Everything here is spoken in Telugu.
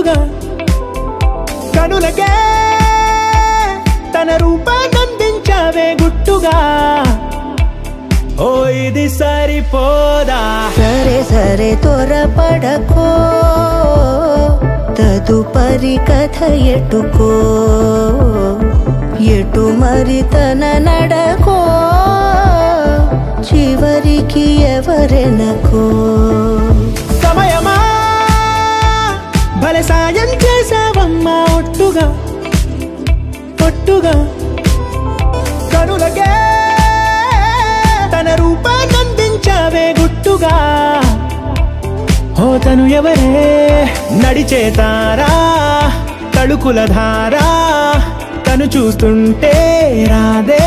ఒట్టుగా కనులకే తన రూపాన్నందించావే గుట్టుగా ఓ ఇది సరిపోదా సరే సరే త్వరపడకో తదుపరి కథ ఎటుకో ఎటు మరి తన నడకో చివరికి ఎవరెనకో సమయమా భలే సాయం చేసావమ్మా ఒట్టుగా ఒట్టుగా కనులకే తన రూపాన్నందించావే గుట్టుగా ఓ తను ఎవరే నడిచేతారా తళుకుల ధారా తను చూస్తుంటే రాదే